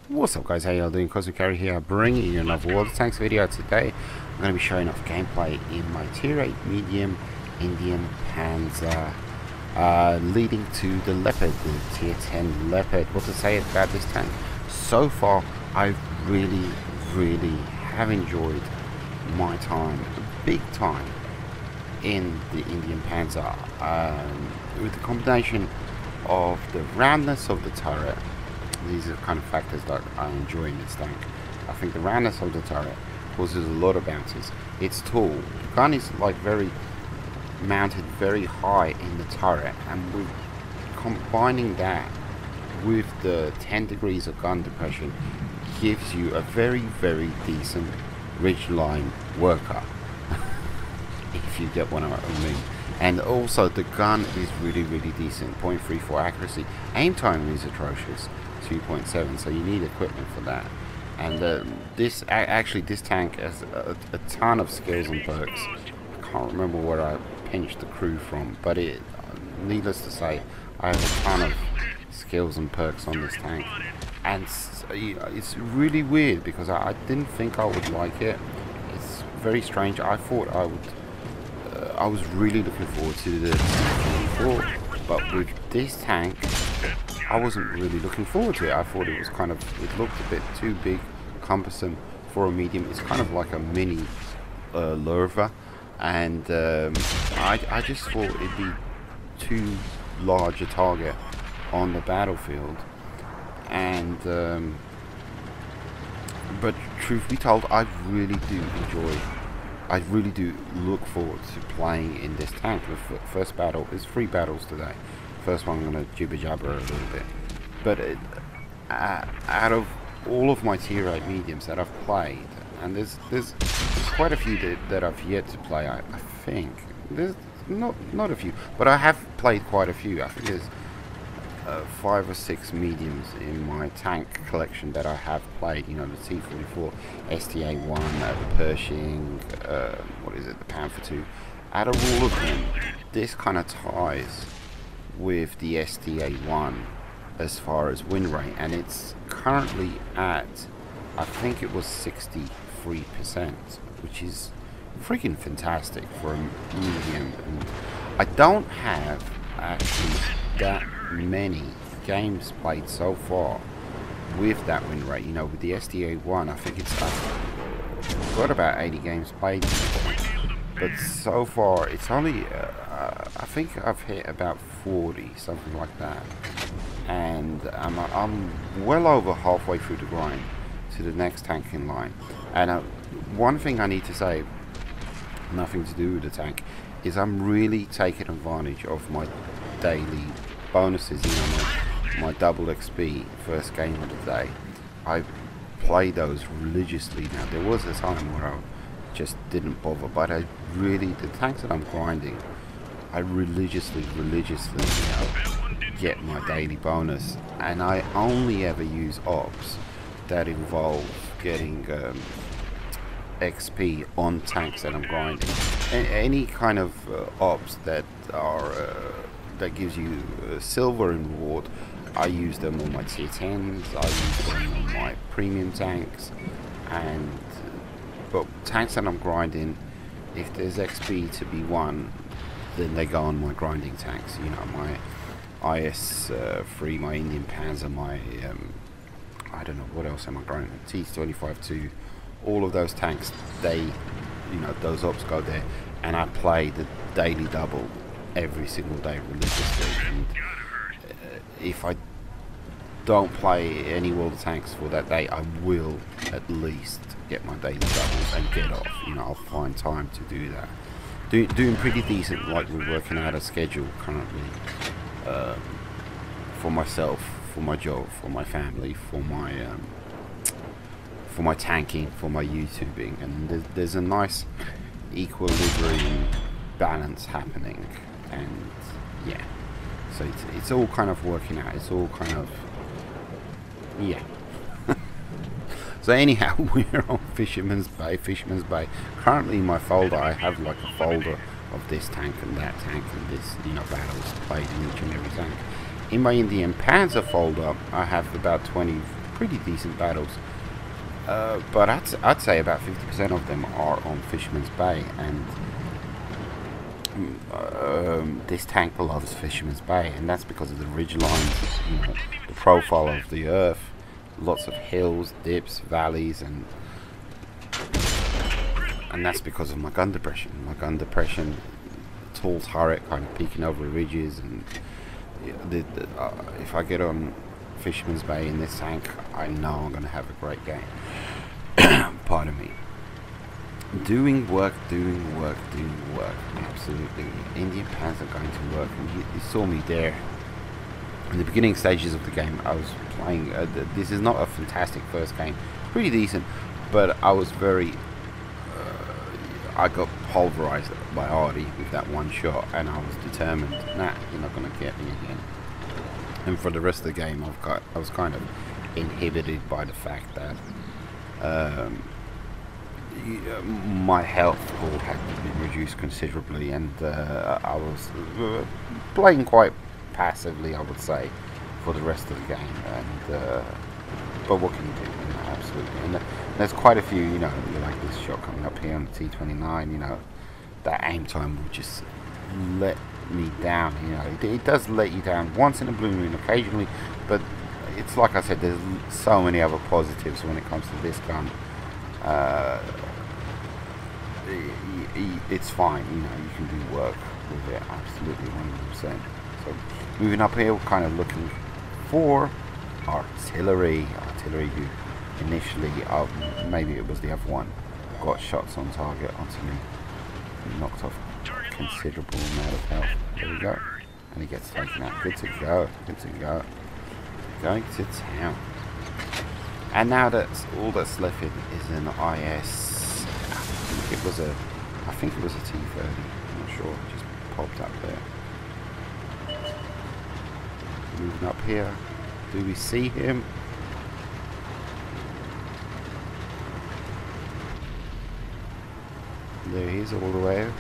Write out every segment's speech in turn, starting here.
What's up guys, how y'all doing? Cosmic Carry here, bringing you another World of Tanks video. Today I'm going to be showing off gameplay in my tier 8 medium Indian Panzer, leading to the Leopard, the tier 10 Leopard. What to say about this tank? So far I really have enjoyed my time, big time, in the Indian Panzer, with the combination of the roundness of the turret. These are kind of factors that I enjoy in this tank. I think the roundness of the turret causes a lot of bounces. It's tall. The gun is like mounted very high in the turret, and with combining that with the 10 degrees of gun depression gives you a very decent ridgeline worker. If you get what I mean. And also the gun is really decent. 0.34 accuracy. Aim time is atrocious. 2.7, so you need equipment for that. And this tank has a ton of skills and perks. I can't remember where I pinched the crew from, but needless to say, I have a ton of skills and perks on this tank. And it's really weird because I didn't think I would like it. It's very strange. I thought I would. I was really looking forward to the T-44, but with this tank I wasn't really looking forward to it. I thought it was it looked a bit too big, cumbersome for a medium. It's kind of like a mini Lurva, and I just thought it'd be too large a target on the battlefield. And but truth be told, I really do look forward to playing in this tank. The first battle is 3 battles today. First one I'm going to jibber jabber a little bit, but out of all of my tier 8 mediums that I've played, and there's quite a few that I've yet to play. I think there's not a few, but I have played quite a few. I think there's 5 or 6 mediums in my tank collection that I have played. You know, the T-44, STA-1, the Pershing, what is it, the Panther 2. Out of all of them, this kind of ties with the STA-1 as far as win rate, and it's currently at, I think it was 63%, which is freaking fantastic for a medium. And I don't have actually that many games played so far with that win rate. You know, with the STA-1, I think I've got about 80 games played, but so far it's only I think I've hit about 40, something like that, and I'm well over halfway through the grind to the next tank in line. And one thing I need to say, nothing to do with the tank, is I'm really taking advantage of my daily bonuses. You know, my double XP first game of the day. I play those religiously now. There was a time where I just didn't bother, but the tanks that I'm grinding, I religiously, you know, get my daily bonus, and I only ever use ops that involve getting XP on tanks that I'm grinding. Any kind of ops that are that gives you silver in reward, I use them on my tier 10s, I use them on my premium tanks, but tanks that I'm grinding, if there's XP to be won, then they go on my grinding tanks. You know, my IS-3, my Indien Panzer, my I don't know what else am I grinding, T-25-2, all of those tanks, they, you know, those ops go there, and I play the daily double every single day religiously. And if I don't play any World of Tanks for that day, I will at least get my daily doubles and get off. You know, I'll find time to do that. Doing pretty decent, like we're working out a schedule currently for myself, for my job, for my family, for my tanking, for my YouTubing, and there's a nice equilibrium balance happening, and yeah, so it's all kind of working out. It's all kind of, yeah. So anyhow, we're on Fisherman's Bay. Currently in my folder, I have like a folder of this tank and that tank and this, you know, battles played in each and every tank. In my Indien Panzer folder, I have about 20 pretty decent battles. But I'd say about 50% of them are on Fisherman's Bay, and this tank loves Fisherman's Bay, and that's because of the ridge lines, you know, the profile of the earth, lots of hills, dips, valleys, and that's because of my gun depression. My gun depression, tall turret kind of peeking over ridges, and if I get on Fisherman's Bay in this tank, I know I'm going to have a great game. Pardon me. Doing work. Absolutely. Indien Panzer going to work. And you saw me there. In the beginning stages of the game, I was playing. This is not a fantastic first game. Pretty decent. But I was very... I got pulverized by Artie with that one shot. And I was determined, nah, you're not going to get me again. And for the rest of the game, I was kind of inhibited by the fact that my health all had been reduced considerably, and I was playing quite passively, I would say, for the rest of the game. And but what can you do? You know, absolutely. And there's quite a few, you know, like this shot coming up here on the T29. You know, that aim time will just let me down. You know, it does let you down once in a blue moon, occasionally, but it's like I said, there's so many other positives when it comes to this gun. It's fine, you know, you can do work with it, absolutely 100%. So moving up here, we're kind of looking for artillery who initially, maybe it was the other one, got shots on target onto me, knocked off considerable amount of health. There we go, and he gets taken out. Good to go, going to town. And now that's all that's left is an IS. I think it was a T30. I'm not sure. It just popped up there. Moving up here. Do we see him? There he is, all the way in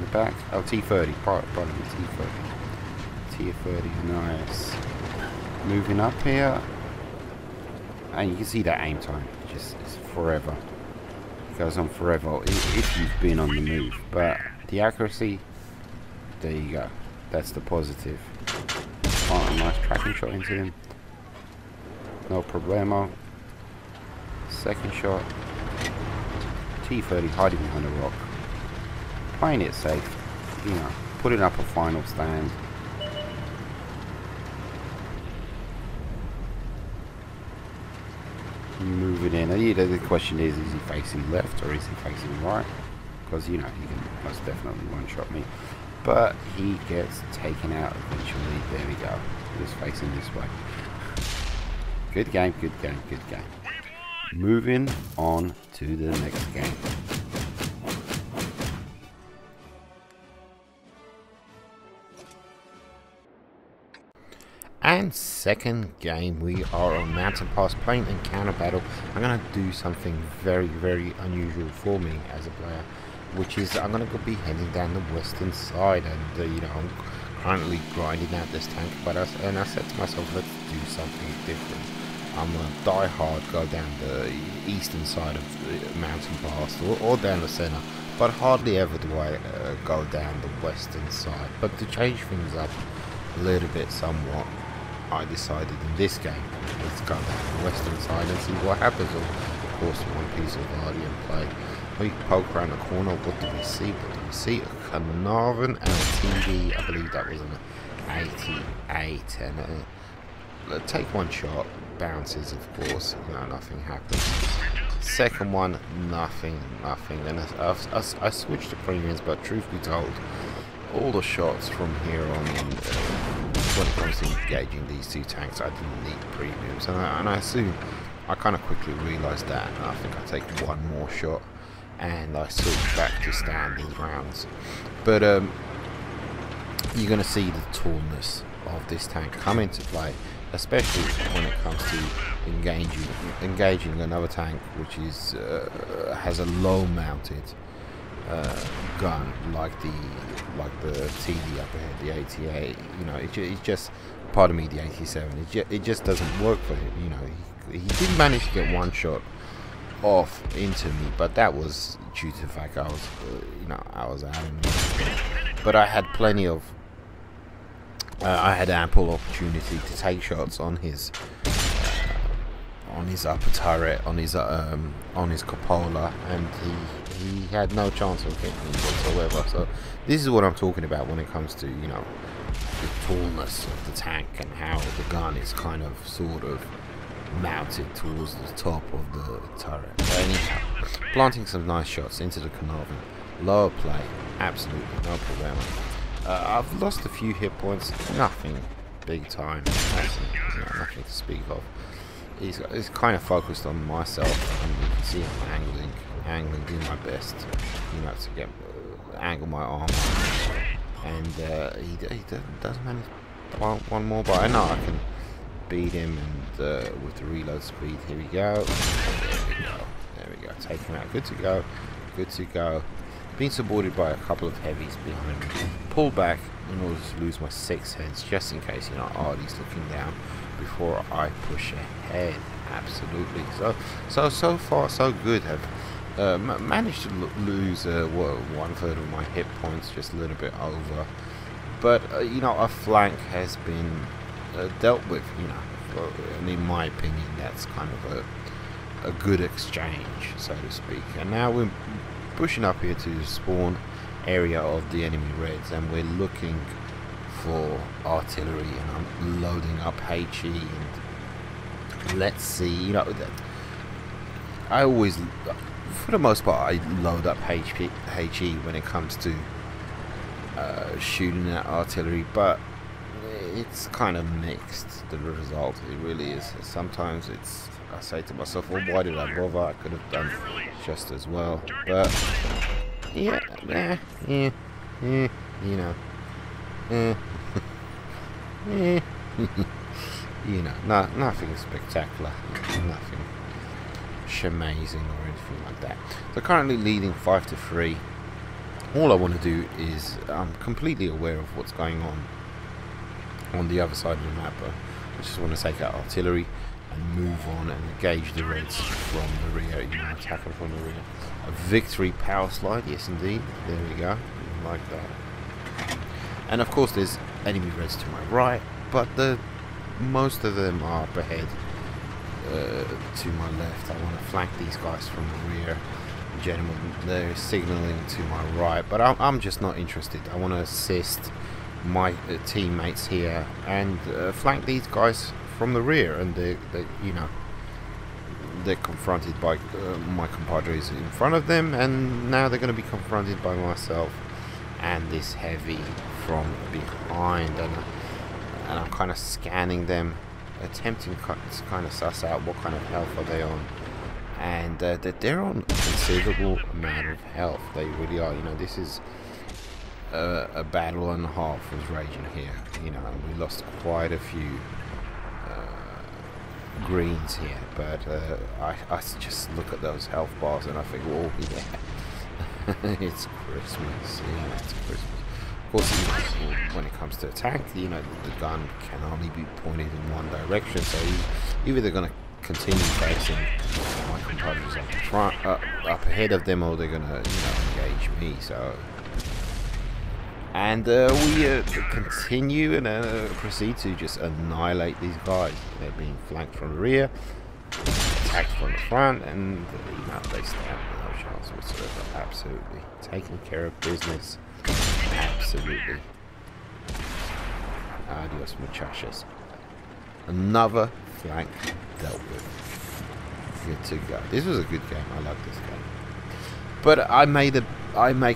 the back. Oh, T30. Pardon me, T30. T30. Nice. Moving up here. And you can see that aim time, just it's forever. It goes on forever if you've been on the move. But the accuracy, there you go. That's the positive. Oh, a nice tracking shot into him. No problemo. Second shot. T30 hiding behind a rock. Playing it safe. You know, putting up a final stand. Moving in. The question is he facing left or is he facing right? Because, you know, he can most definitely one-shot me. But he gets taken out eventually. There we go. He was facing this way. Good game. Moving on to the next game. And second game, we are on Mountain Pass playing encounter battle. I'm going to do something very, very unusual for me as a player, which is I'm going to be heading down the western side, and you know, I'm currently grinding out this tank, but I said to myself, let's do something different. I'm going to die hard, go down the eastern side of the Mountain Pass or down the center, but hardly ever do I go down the western side. But to change things up a little bit somewhat, I decided in this game, let's go down the western side and see what happens. Of course, one piece of Guardian play. We poke around the corner. What do we see? A Carnarvon and a TD. I believe that was an 88. And take one shot, bounces, of course. No, nothing happens. Second one, nothing. Then I switched to premiums, but truth be told, all the shots from here on in, when it comes to engaging these two tanks, I didn't need premiums, and I assume I kind of quickly realised that, and I think I take one more shot and I switch back to standard rounds. But you're going to see the tallness of this tank come into play, especially when it comes to engaging another tank which is has a low mounted gun like the TD up ahead, the 88. You know, it's just, pardon me, the 87. It just doesn't work for him. You know, He did manage to get one shot off into me, but that was due to the fact I was, I was out of me. But I had plenty of, I had ample opportunity to take shots on his upper turret, on his cupola, and he had no chance of hitting me whatsoever. So this is what I'm talking about when it comes to, the tallness of the tank and how the gun is kind of sort of mounted towards the top of the turret. But anyhow, planting some nice shots into the Carnarvon. Lower play, absolutely no problem. I've lost a few hit points, nothing big time, nothing to speak of. He's kind of focused on myself, and you can see I'm angling, doing my best, to get angle my arm. And he doesn't manage one more, but I know I can beat him, and with the reload speed. Here we go. There we go. Take him out. Good to go. Being supported by a couple of heavies behind me. Pull back in order to lose my 6 heads, just in case Artie's looking down before I push ahead. Absolutely. So far so good. Have managed to lose 1/3 of my hit points, just a little bit over. But a flank has been dealt with. And in my opinion, that's kind of a good exchange, so to speak. And now we're pushing up here to the spawn area of the enemy Reds, and we're looking for artillery, and I'm loading up HE, and let's see, I always, for the most part, I load up HE when it comes to shooting at artillery, but it's kind of mixed, the result. It really is. Sometimes I say to myself, well, why did I bother? I could have done just as well. But nothing spectacular, nothing shamazing or anything like that. So currently leading 5-3. All I want to do is, I'm completely aware of what's going on the other side of the map. I just want to take out artillery and move on and engage the Reds from the rear, attack them from the rear. A victory power slide, yes indeed, there we go, like that. And of course there's enemy Reds to my right, but most of them are up ahead to my left. I want to flank these guys from the rear. Gentlemen, they're signaling to my right, but I'm just not interested. I want to assist my teammates here and flank these guys from the rear, and they're confronted by my compadres in front of them, and now they're going to be confronted by myself and this heavy from behind, and I'm kind of scanning them, attempting to kind of suss out what kind of health are they on, and that they're on a considerable amount of health. They really are. This is a battle and a half was raging here. We lost quite a few greens here, but I just look at those health bars and I think, oh yeah, it's Christmas. Yeah, it's Christmas. Of course, when it comes to attack, the gun can only be pointed in one direction, so either they're going to continue facing my compadres up front, up ahead of them, or they're going to engage me. So, and we continue and proceed to just annihilate these guys. They're being flanked from the rear, attacked from the front, and they stand with no chance whatsoever. Absolutely taking care of business. Absolutely. Adios, muchachos. Another flank dealt with. Good to go. This was a good game. I like this game. But I make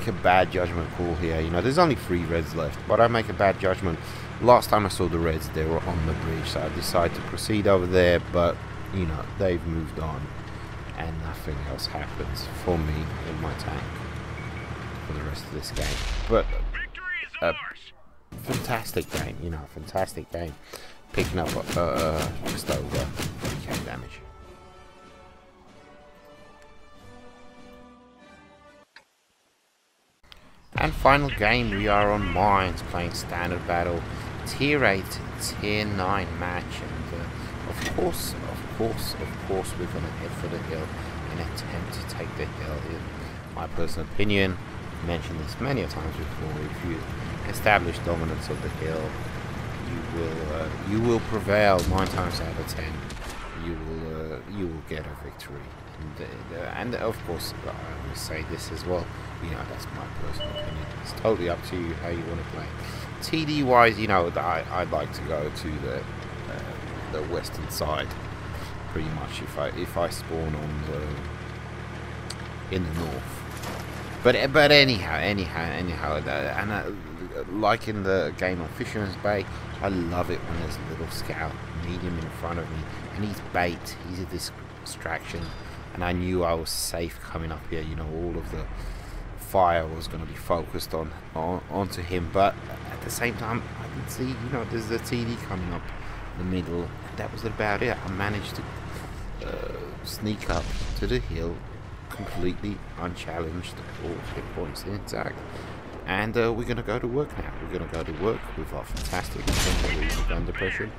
a bad judgment call here. There's only 3 Reds left, but I make a bad judgment. Last time I saw the Reds, they were on the bridge, so I decided to proceed over there, but they've moved on, and nothing else happens for me in my tank for the rest of this game. But fantastic game, fantastic game. Picking up just over 3k damage. And final game, we are on Mines, playing standard battle, tier 8, tier 9 match, and of course, we're going to head for the hill and attempt to take the hill. In my personal opinion, I've mentioned this many times before, if you establish dominance of the hill, you will prevail 9 times out of 10. You will get a victory. And of course, I will say this as well. You know, that's my personal opinion. It's totally up to you how you want to play. TD wise, you know, I'd like to go to the western side, pretty much. If I spawn on in the north, but anyhow, and like in the game on Fisherman's Bay, I love it when there's a little scout medium in front of me, and he's bait. He's a distraction, and I knew I was safe coming up here. You know, all of the fire was going to be focused onto him, but at the same time, I can see, you know, there's the TD coming up in the middle, and that was about it. I managed to sneak up to the hill completely unchallenged, all hit points intact, and we're going to go to work now. We're going to go to work with our fantastic gun depression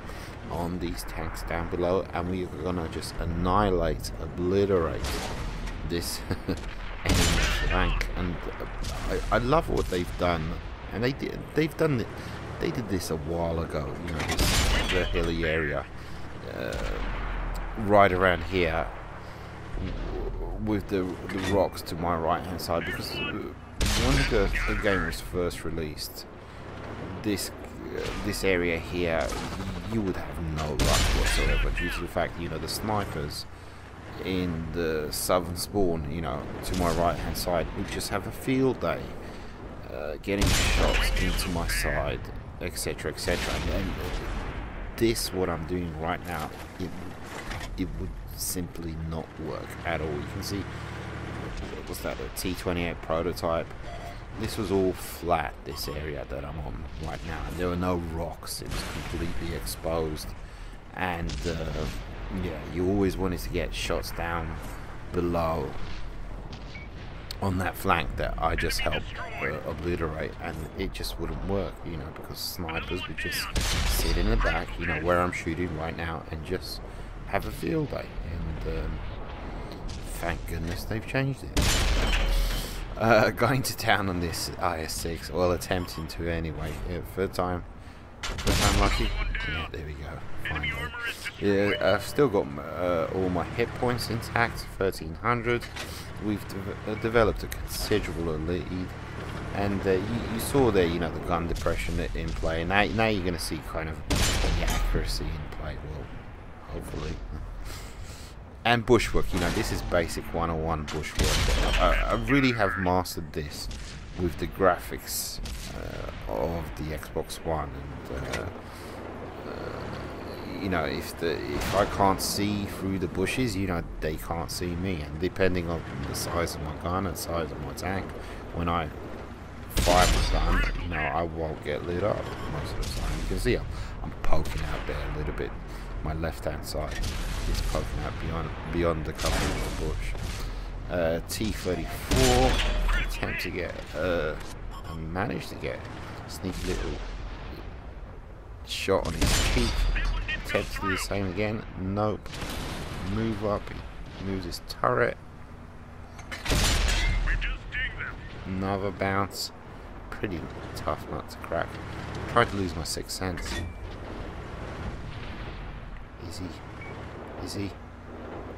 on these tanks down below, and we're going to just annihilate, obliterate this enemy flank. And I love what they've done, and they did this a while ago. You know, the hilly area right around here with the rocks to my right hand side, because when the game was first released, this area here, you would have no luck whatsoever, due to the fact, you know, the snipers in the southern spawn, you know, to my right hand side, would just have a field day getting shots into my side, etc, etc. And this, what I'm doing right now, it would simply not work at all. You can see, what was that, a T-28 prototype? This was all flat, this area that I'm on right now, and there were no rocks. It was completely exposed, and yeah, you always wanted to get shots down below on that flank that I just helped obliterate, and it just wouldn't work, you know, because snipers would just sit in the back, you know, where I'm shooting right now, and just have a field day. And thank goodness they've changed it. Going to town on this IS-6, well, attempting to anyway. Yeah, third time lucky. Yeah, there we go. Finally. Yeah, I've still got all my hit points intact, 1300. We've developed a considerable lead, and you saw there, you know, the gun depression in play. Now you're going to see kind of the accuracy in play. Well, hopefully. And bushwork, you know, this is basic 101 bushwork. I really have mastered this with the graphics of the Xbox One, and you know, if I can't see through the bushes, you know, they can't see me. And depending on the size of my gun and size of my tank, when I fire my gun, you know, I won't get lit up most of the time. You can see I'm poking out there a little bit. My left hand side is poking out beyond the cover of the bush. T-34, attempt to get I managed to get a sneaky little shot on his cheek. Attempt to do the same again. Nope. Move up. He moves his turret. Another bounce. Pretty tough nut to crack. Tried to lose my sixth sense. Is he?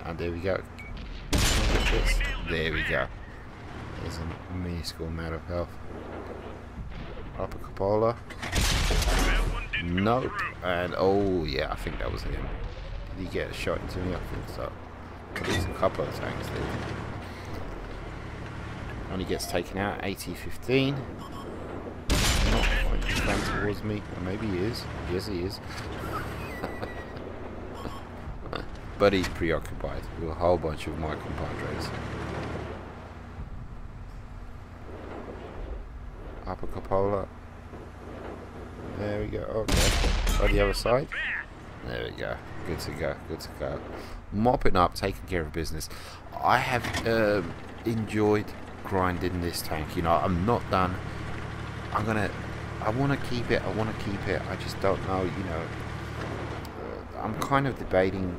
And there we go. There we go. There's a minuscule amount of health. Upper cupola. Nope. And oh yeah, I think that was him. Did he get a shot into me? I think so. At least a couple of tanks did. And he gets taken out. AT-15. Not pointing down towards me. Or maybe he is. Yes, he is. But he's preoccupied with a whole bunch of my compadres. Upper cupola. There we go. Okay. By the other side. There we go. Good to go. Good to go. Mopping up, taking care of business. I have enjoyed grinding this tank. You know, I'm not done. I want to keep it. I just don't know. You know, I'm kind of debating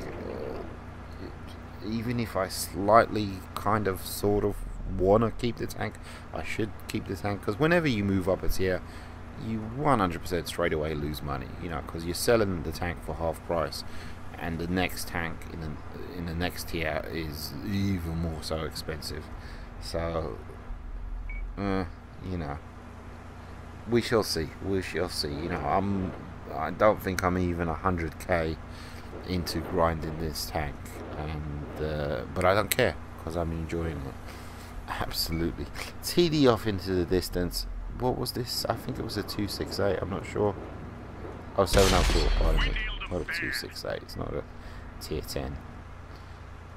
even if I slightly kind of sort of want to keep the tank, I should keep the tank, because whenever you move up a tier, you 100% straight away lose money, you know, because you're selling the tank for half price, and the next tank in the next tier is even more so expensive. So you know, we shall see, you know. I don't think I'm even 100k into grinding this tank, and but I don't care, because I'm enjoying it absolutely. TD off into the distance. What was this? I think it was a 268, I'm not sure. Oh, 704, pardon me. Not a 268, it's not a tier 10.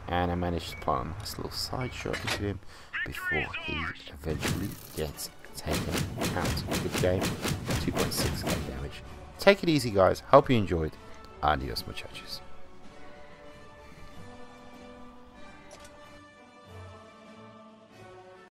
And I managed to plant a nice little side shot into him before he eventually gets taken out. Good game. 2.6k damage. Take it easy, guys. Hope you enjoyed. Adios, muchachos.